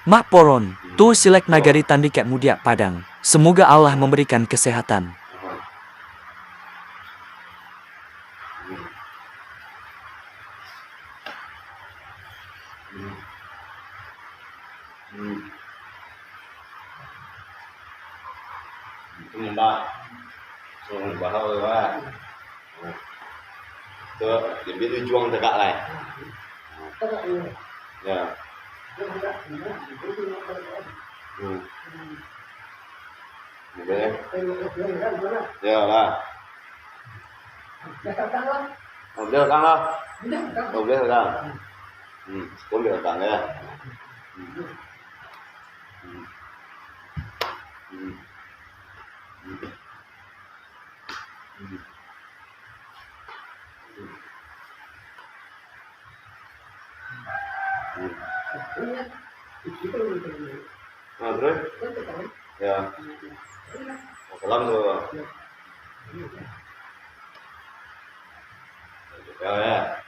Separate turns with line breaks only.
Mak poron, tu silek nagari tandikat mudiak padang. Semoga Allah memberikan kesehatan.
Dia bisa juang tegak lah. Ya. Ya lah. Boleh datang lah. Boleh datang. Boleh datang ya. Nah, terus? Ya. Salam tuh. Ya, ya.